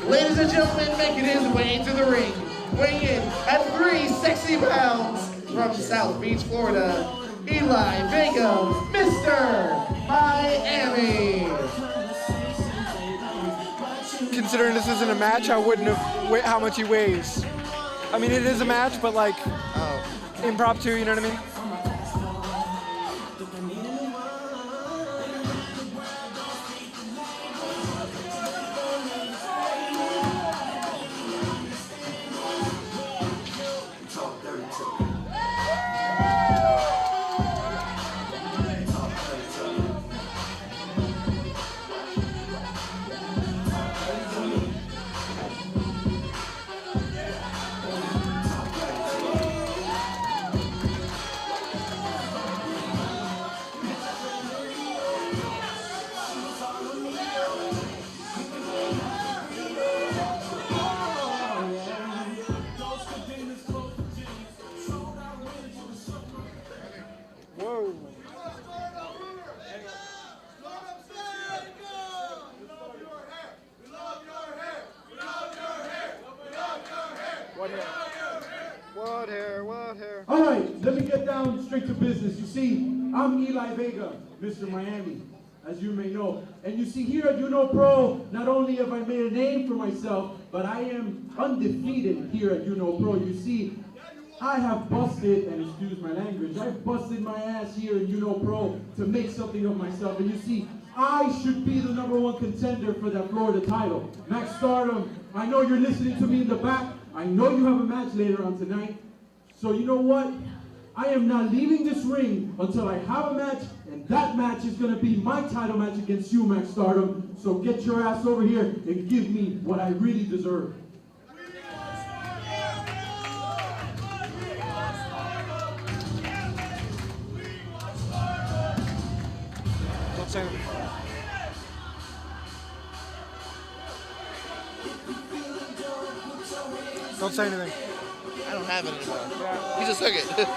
Ladies and gentlemen, making his way to the ring, weighing in at 3 sexy pounds from South Beach, Florida, Eli Vega, Mr. Miami. Considering this isn't a match, I wouldn't have weighed how much he weighs. I mean, it is a match, but like impromptu, you know what I mean? Whoa. What hair? All right, let me get down straight to business. You see, I'm Eli Vega, Mr. Miami, as you may know. And you see, here at Pro, not only have I made a name for myself, but I am undefeated here at Pro. You see, I have busted, and excuse my language, I've busted my ass here at Pro to make something of myself. And you see, I should be the #1 contender for that Florida title. Max Stardom, I know you're listening to me in the back. I know you have a match later on tonight. So you know what? I am not leaving this ring until I have a match, and that match is going to be my title match against you, Max Stardom. So get your ass over here and give me what I really deserve. Don't say anything. Don't say anything. I don't have it anymore. He just took it.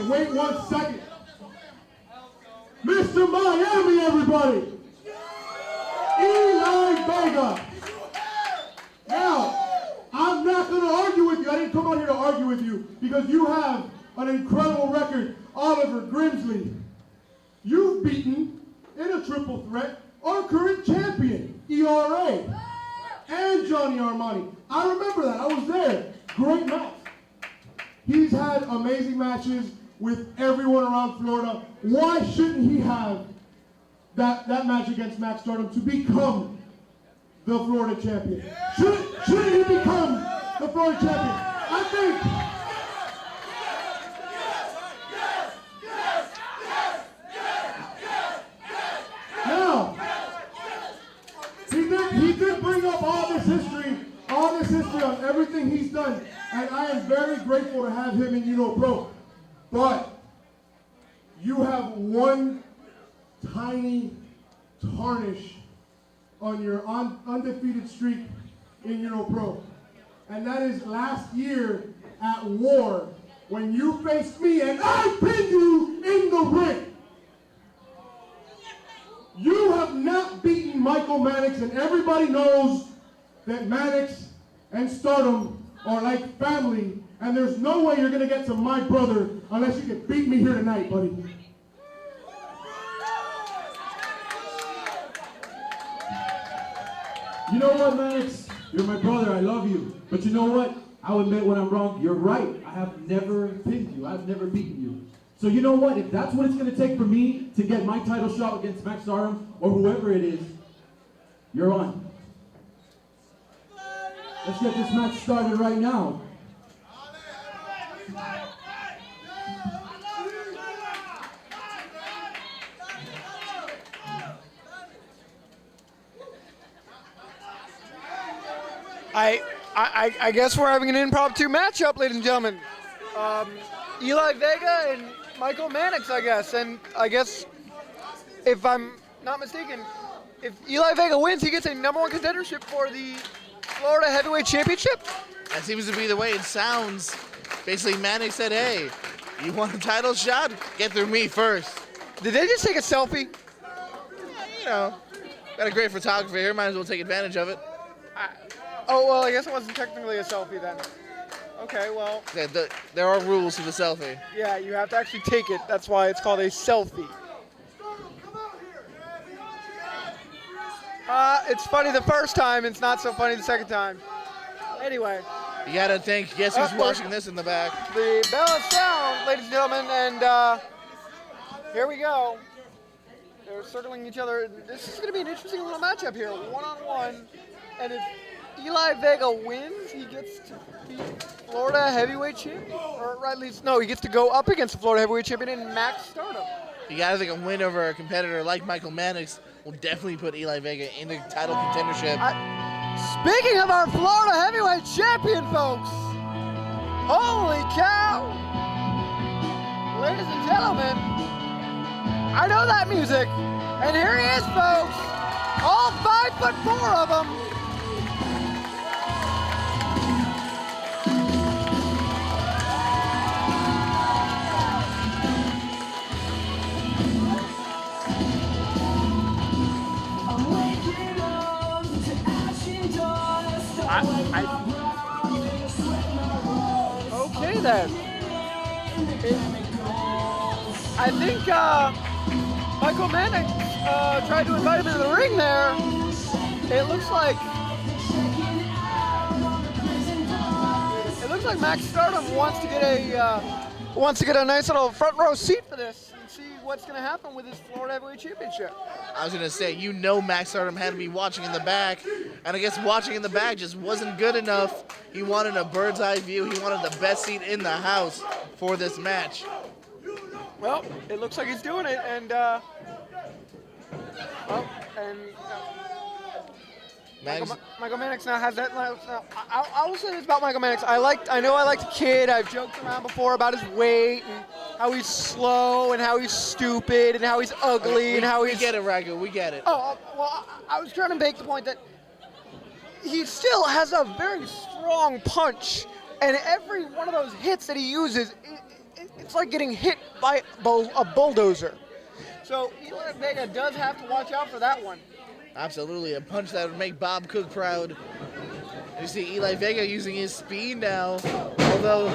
Wait 1 second. Mr. Miami, everybody. Eli Vega. Now, I'm not going to argue with you. I didn't come out here to argue with you because you have an incredible record. Oliver Grimsley. You've beaten, in a triple threat, our current champion, ERA, and Johnny Armani. I remember that. I was there. Great match. He's had amazing matches with everyone around Florida. Why shouldn't he have that match against Max Stardom to become the Florida champion? Shouldn't he become the Florida champion? I think. Now, he did bring up all this history on everything he's done, and I am very grateful to have him in Pro. But you have one tiny tarnish on your undefeated streak in Pro. And that is last year at War when you faced me and I pinned you in the ring. You have not beaten Mykal Manix, and everybody knows that Manix and Stardom or like family, and there's no way you're gonna get to my brother unless you can beat me here tonight, buddy. You know what, Manix? You're my brother, I love you. But you know what? I'll admit when I'm wrong. You're right. I have never pinned you. I've never beaten you. So you know what? If that's what it's going to take for me to get my title shot against Max Stardom or whoever it is, you're on. Let's get this match started right now. I guess we're having an impromptu matchup, ladies and gentlemen. Eli Vega and Mykal Manix, I guess. And I guess, if I'm not mistaken, if Eli Vega wins, he gets a #1 contendership for the Florida Heavyweight Championship. That seems to be the way it sounds. Basically, Manix said, hey, you want a title shot? Get through me first. Did they just take a selfie? Yeah, you know, got a great photographer here. Might as well take advantage of it. Oh, well, I guess it wasn't technically a selfie then. Okay, well. Yeah, there are rules to the selfie. Yeah, you have to actually take it. That's why it's called a selfie. It's funny the first time. It's not so funny the second time. Anyway. You gotta think, guess who's watching this in the back? The bell is down, ladies and gentlemen, and here we go. They're circling each other. This is going to be an interesting little matchup here, one-on-one. And if Eli Vega wins, he gets to beat Florida Heavyweight Champion. Or at least, no, he gets to go up against the Florida Heavyweight Champion in Max Stardom. You gotta think a win over a competitor like Mykal Manix will definitely put Eli Vega in the title contendership. Speaking of our Florida Heavyweight Champion, folks, holy cow! Ladies and gentlemen, I know that music, and here he is, folks, all 5'4" of them. Okay then. I think Mykal Manix tried to invite him into the ring there. It looks like Max Stardom wants to get a nice little front row seat for this and see what's going to happen with his Florida Heavyweight Championship. I was gonna say, you know, Max Stardom had to be watching in the back, and I guess watching in the back just wasn't good enough. He wanted a bird's eye view. He wanted the best seat in the house for this match. Well, it looks like he's doing it, and Mykal Manix now has that. I will say this about Mykal Manix. I know I liked the kid. I've joked around before about his weight and how he's slow and how he's stupid and how he's ugly and how he's. We get it, Ragu. We get it. Oh well, I was trying to make the point that he still has a very strong punch, and every one of those hits that he uses, it's like getting hit by a bulldozer. So Eli Vega does have to watch out for that one. Absolutely, a punch that would make Bob Cook proud. You see Eli Vega using his speed now, although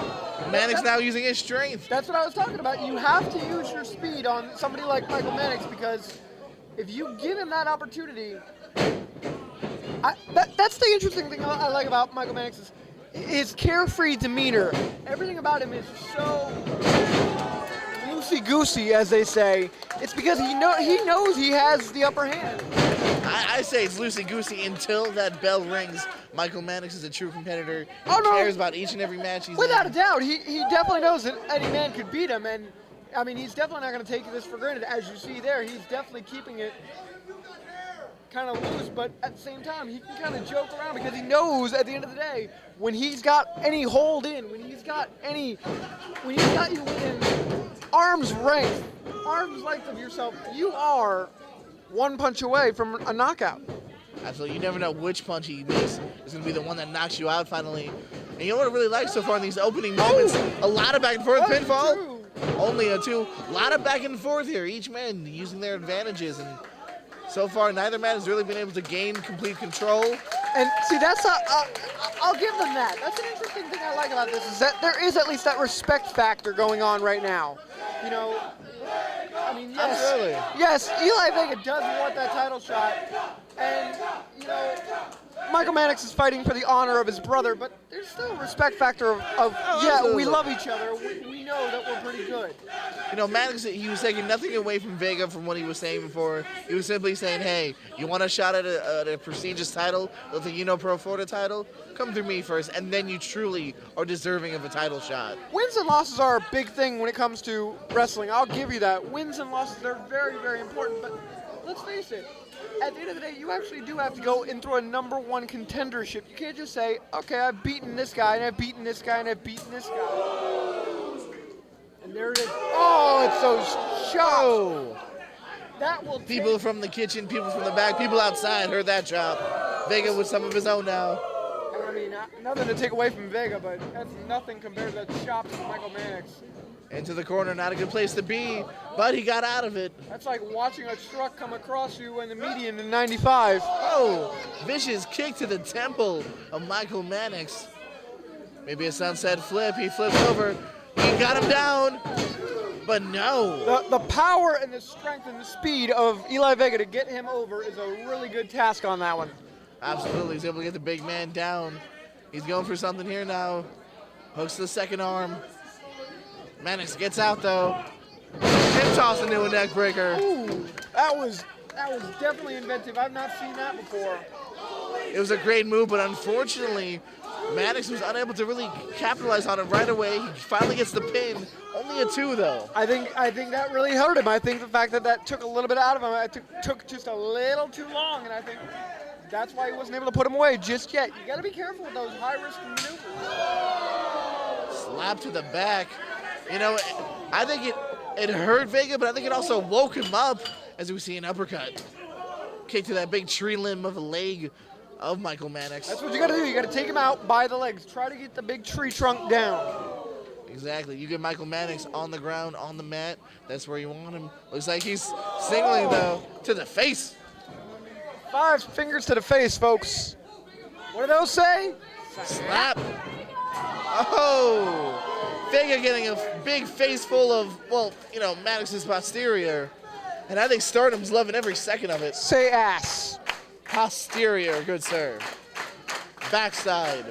Manix now using his strength. That's what I was talking about. You have to use your speed on somebody like Mykal Manix, because if you give him that opportunity, that's the interesting thing I like about Mykal Manix is his carefree demeanor. Everything about him is so loosey-goosey, as they say. It's because he knows he has the upper hand. I say it's loosey-goosey until that bell rings. Mykal Manix is a true competitor. He no. cares about each and every match he's Without in. a doubt, he definitely knows that any man could beat him, and I mean, he's definitely not going to take this for granted. As you see there, he's definitely keeping it kind of loose, but at the same time, he can kind of joke around because he knows at the end of the day, when he's got any hold in, when he's got you within arm's length of yourself, you are one punch away from a knockout. Absolutely. You never know which punch he makes is going to be the one that knocks you out finally. And you know what I really like so far in these opening moments? A lot of back and forth pinfall. Only a 2. A lot of back and forth here. Each man using their advantages. And So far, neither man has really been able to gain complete control. And see, that's I'll give them that. That's an interesting thing I like about this is that there is at least that respect factor going on right now. You know, I mean, yes, Absolutely. yes, Eli Vega does want that title shot, and you know, Mykal Manix is fighting for the honor of his brother, but there's still a respect factor of yeah, absolutely. we love each other. We know that we're pretty good. You know, Manix, he was taking nothing away from Vega from what he was saying before. He was simply saying, hey, you want a shot at a prestigious title, the Pro Florida title? Come through me first, and then you truly are deserving of a title shot. Wins and losses are a big thing when it comes to wrestling. I'll give you that. Wins and losses are very, very important, but let's face it. At the end of the day, you actually do have to go in through a #1 contendership. You can't just say, okay, I've beaten this guy, and I've beaten this guy, and I've beaten this guy. And there it is. Oh, it's those shots. That will People from the kitchen, people from the back, people outside heard that chop. Vega with some of his own now. I mean, nothing to take away from Vega, but that's nothing compared to that chop from Mykal Manix. Into the corner, not a good place to be, but he got out of it. That's like watching a truck come across you in the median in 95. Oh, vicious kick to the temple of Mykal Manix. Maybe a sunset flip, he flips over. He got him down, but no. The power and the strength and the speed of Eli Vega to get him over is a really good task on that one. Absolutely, he's able to get the big man down. He's going for something here now. Hooks the second arm. Manix gets out though. Hip toss into a neck breaker. Ooh, that was definitely inventive. I've not seen that before. It was a great move, but unfortunately, Manix was unable to really capitalize on it right away. He finally gets the pin. Only a 2 though. I think that really hurt him. I think the fact that took a little bit out of him, it took just a little too long, and I think that's why he wasn't able to put him away just yet. You got to be careful with those high-risk maneuvers. Slap to the back. You know, I think it hurt Vega, but I think it also woke him up as we see an uppercut. Kick to that big tree limb of a leg of Mykal Manix. That's what you got to do. You got to take him out by the legs. Try to get the big tree trunk down. Exactly. You get Mykal Manix on the ground, on the mat. That's where you want him. Looks like he's signaling, though, to the face. 5 fingers to the face, folks. What do those say? Slap. Oh. Vega getting a big face full of, well, you know, Manix's posterior. And I think Stardom's loving every second of it. Say ass. Posterior, good serve. Backside,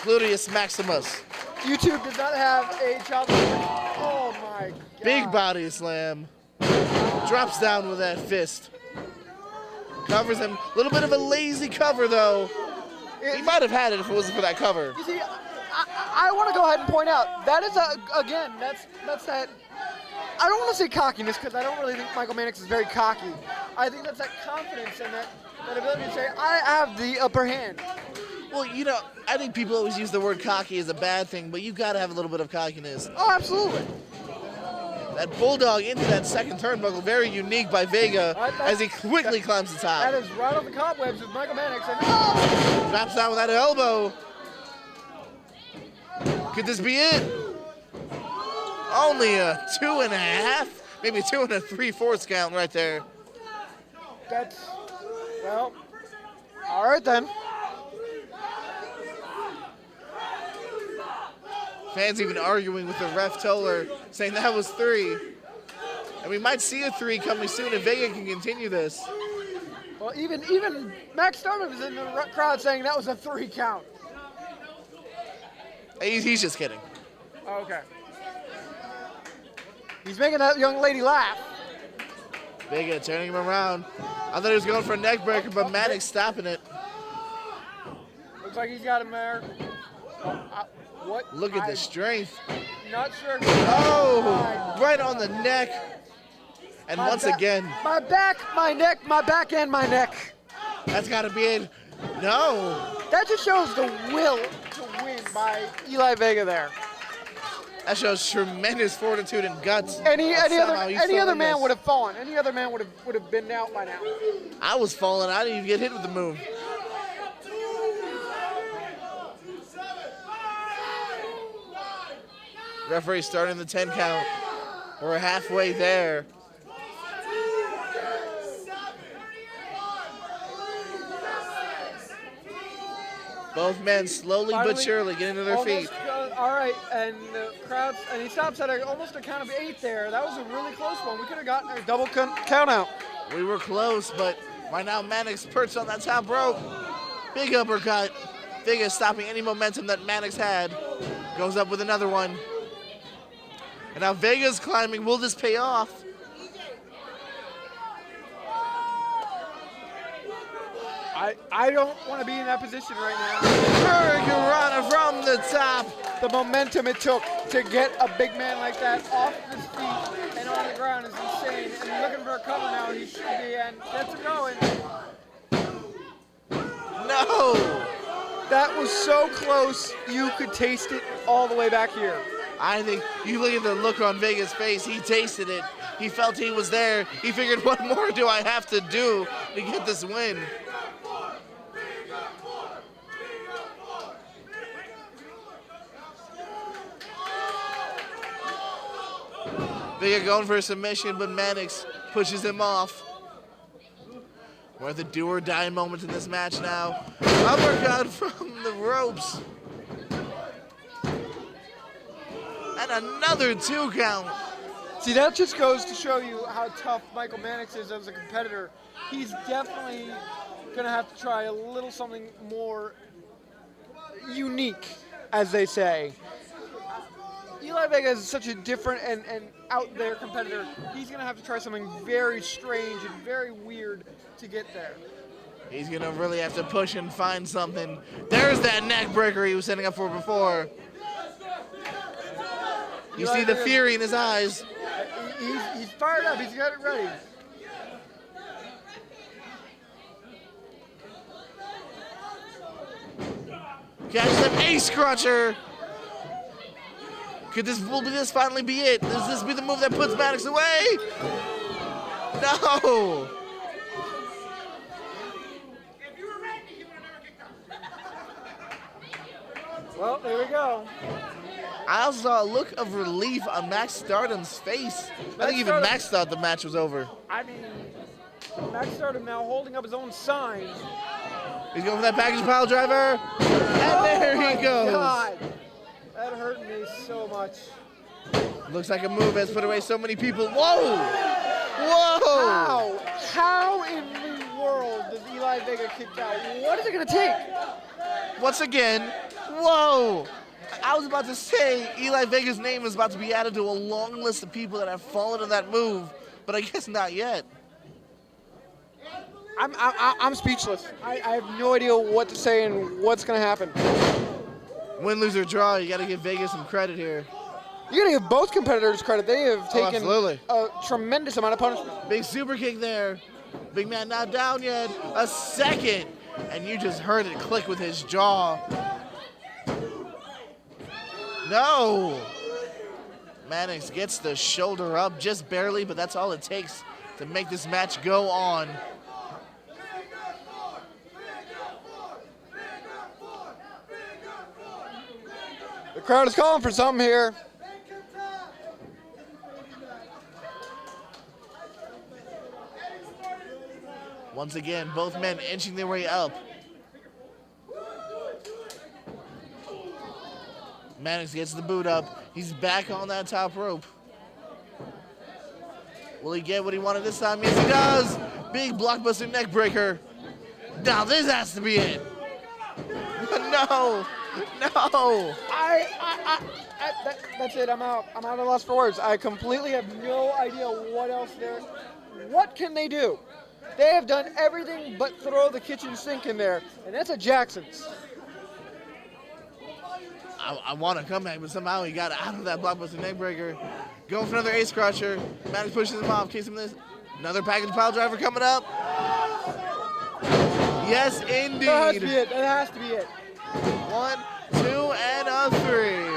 gluteus maximus. YouTube does not have a child. Oh my God. Big body slam. Drops down with that fist. Covers him. A little bit of a lazy cover, though. He might have had it if it wasn't for that cover. You see, I want to go ahead and point out, that is, again, that's that, I don't want to say cockiness because I don't really think Mykal Manix is very cocky. I think that's that confidence and that ability to say, I have the upper hand. Well, you know, I think people always use the word cocky as a bad thing, but you got to have a little bit of cockiness. Oh, absolutely. That bulldog into that second turnbuckle, very unique by Vega as he quickly climbs the top. That is right off the cobwebs with Mykal Manix. And Drops down with that elbow. Could this be it? Only a 2.5, maybe 2 3/4 count right there. That's, well, all right then. Fans even arguing with the ref Toller, saying that was 3. And we might see a 3 coming soon if Vega can continue this. Well, even Max Stardom is in the crowd saying that was a 3 count. He's just kidding. Okay. He's making that young lady laugh. Vega turning him around. I thought he was going for a neck breaker, but Manix stopping it. Looks like he's got him there. What? Look at the strength. Not sure. Oh, right on the neck. And once again. My back, my neck, my back, and my neck. That's got to be it. No. That just shows the will to win by Eli Vega there. That shows tremendous fortitude and guts. Any other man would have fallen. Any other man would have been out by now. I was falling. I didn't even get hit with the move. Referee starting the 10 count. We're halfway there. Both men slowly but Finally, surely getting to their feet. All right, and the crowd, and he stops at almost a count of 8 there. That was a really close one. We could have gotten a double count out. We were close, but right now Manix perched on that top rope. Big uppercut. Vega stopping any momentum that Manix had. Goes up with another one. And now Vega's climbing. Will this pay off? I don't want to be in that position right now. Hurricane from the top. The momentum it took to get a big man like that off his feet and on the ground is insane. And looking for a cover now, he should be, and gets it going. No! That was so close, you could taste it all the way back here. I think you look at the look on Vega's face, he tasted it. He felt he was there. He figured, what more do I have to do to get this win? Vega going for a submission, but Manix pushes him off. We're at the do or die moment in this match now. Uppercut from the ropes. And another 2 count. See, that just goes to show you how tough Mykal Manix is as a competitor. He's definitely going to have to try a little something more unique, as they say. Eli Vega is such a different and out there competitor. He's going to have to try something very strange and very weird to get there. He's going to really have to push and find something. There's that neck breaker he was setting up for before. You see the fury in his eyes. He's fired up. He's got it ready. Catches an ace cruncher. Will this finally be it? Does this be the move that puts Manix away? No! Well, there we go. I also saw a look of relief on Max Stardom's face. I think even Max thought the match was over. I mean, Max Stardom now holding up his own sign. He's going for that package pile driver. And there he goes. God. That hurt me so much. Looks like a move has put away so many people. Whoa! Whoa! How in the world does Eli Vega kick out? What is it going to take? Once again, whoa! I was about to say Eli Vega's name is about to be added to a long list of people that have fallen in that move, but I guess not yet. I'm speechless. I have no idea what to say and what's going to happen. Win, lose, or draw, you got to give Vegas some credit here. You got to give both competitors credit. They have taken a tremendous amount of punishment. Big super kick there. Big man not down yet. A second. And you just heard it click with his jaw. No. Manix gets the shoulder up just barely, but that's all it takes to make this match go on. The crowd is calling for something here. Once again, both men inching their way up. Manix gets the boot up. He's back on that top rope. Will he get what he wanted this time? Yes, he does. Big blockbuster neck breaker. Now this has to be it. No. No. That's it. I'm out. I'm at a loss for words. I completely have no idea what else there. What can they do? They have done everything but throw the kitchen sink in there, and that's a Jackson's. I want to come back, but somehow he got out of that blockbuster neck breaker. Going for another ace crusher. Manix pushes him off. Case him this. Another package pile driver coming up. Yes, indeed. That has to be it. That has to be it. 1, 2, and a 3.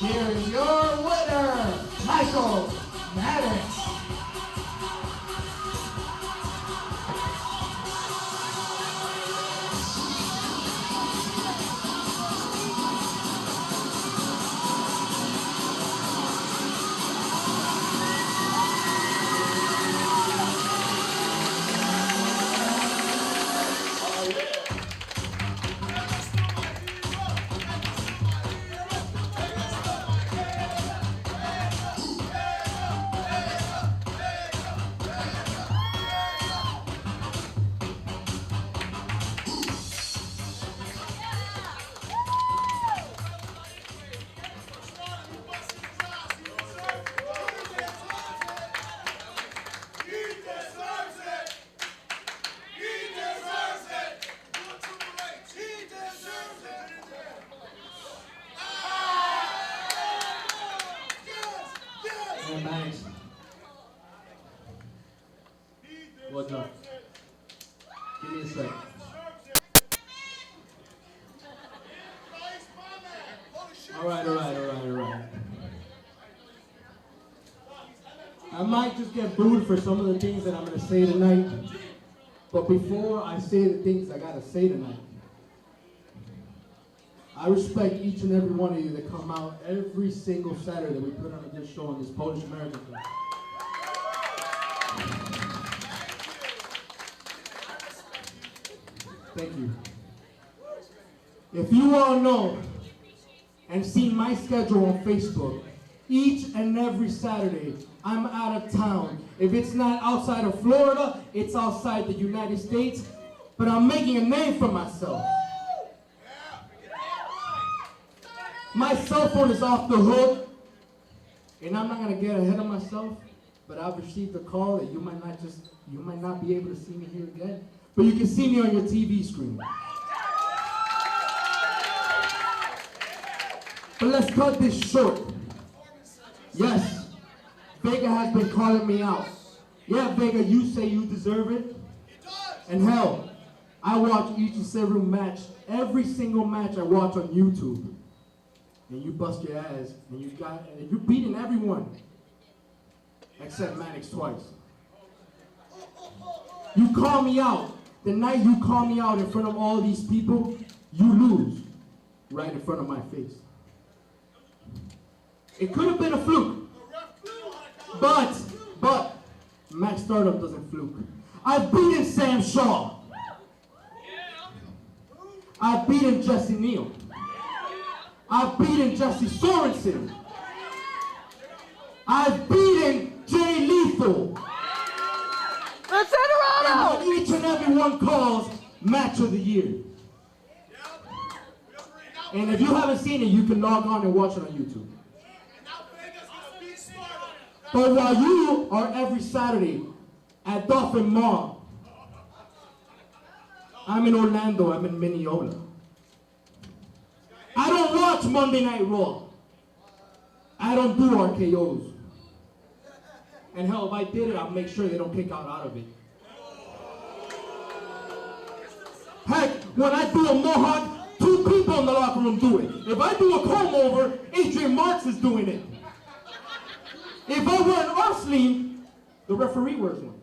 Here is your winner, Mykal Manix. Manix. What's up? Give me a sec. All right. I might just get booed for some of the things that I'm going to say tonight, but before I say the things I got to say tonight, I respect each and every one of you that come out every single Saturday that we put on this show on this Polish American Club. Thank you. If you all know and seen my schedule on Facebook, each and every Saturday I'm out of town. If it's not outside of Florida, it's outside the United States, but I'm making a name for myself. My cell phone is off the hook, and I'm not gonna get ahead of myself, but I've received a call that you might not be able to see me here again, but you can see me on your TV screen. But let's cut this short. Yes, Vega has been calling me out. Yeah, Vega, you say you deserve it. And hell, I watch each and every match, every single match I watch on YouTube. And you bust your ass, and you're beating everyone, except Manix twice. You call me out. The night you call me out in front of all these people, you lose right in front of my face. It could have been a fluke, but Max Stardom doesn't fluke. I've beaten Sam Shaw. I've beaten Jesse Neal. I've beaten Jesse Sorensen. I've beaten Jay Lethal. Let's send her out! And each and every one calls Match of the Year. And if you haven't seen it, you can log on and watch it on YouTube. But while you are every Saturday at Dolphin Mall, I'm in Orlando, I'm in Minneota. I don't watch Monday Night Raw. I don't do RKOs. And hell, if I did it, I'll make sure they don't kick out of it. Heck, when I do a mohawk, 2 people in the locker room do it. If I do a comb over, Adrian Marks is doing it. If I wear an arm sleeve, the referee wears one.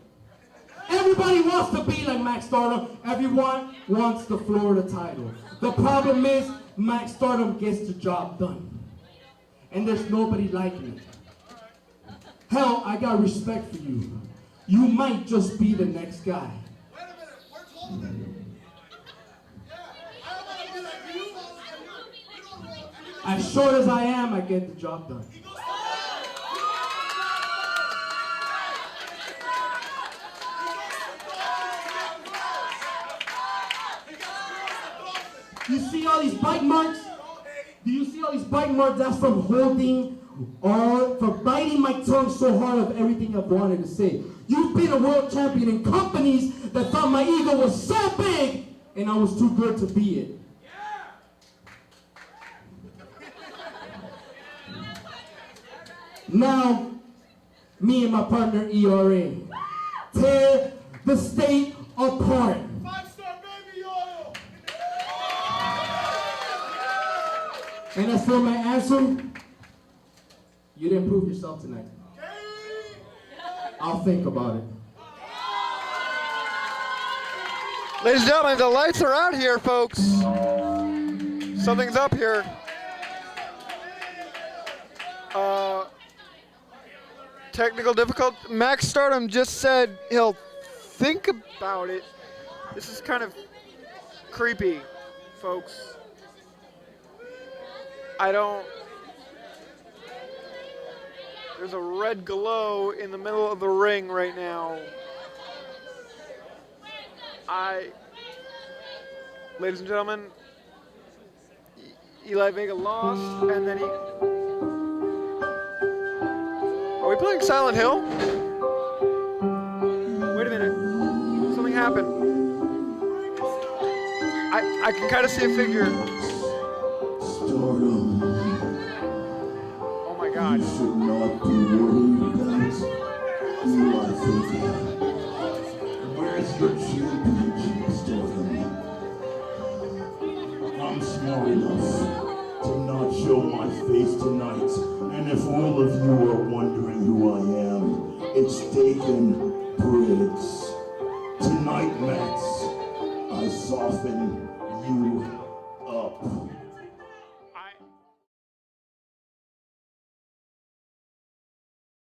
Everybody wants to be like Max Stardom. Everyone wants the Florida title. The problem is, Max Stardom gets the job done. And there's nobody like me. Hell, I got respect for you. You might just be the next guy. Wait a minute, we're told it. As short as I am, I get the job done. You see all these bite marks? Do you see all these bite marks? That's from holding or from biting my tongue so hard of everything I've wanted to say. You've been a world champion in companies that thought my ego was so big and I was too good to be it. Now, me and my partner ERA tear the state apart. 5-star baby oil. And as for my answer, You didn't prove yourself tonight. I'll think about it. Ladies and gentlemen, the lights are out here, folks. Something's up here. Technical difficulty. Max Stardom just said he'll think about it. This is kind of creepy, folks. There's a red glow in the middle of the ring right now. Ladies and gentlemen, Eli Vega lost, and then he... Are we playing Silent Hill? Wait a minute. Something happened. I can kind of see a figure. Stardom. Oh my God. You should not be worried, guys. Eli Vega. Where's your championship, Stardom? I'm smart enough to not show my face tonight. And if all of you are wondering who I am, it's Dakin Briggs. Tonight, Max, I soften you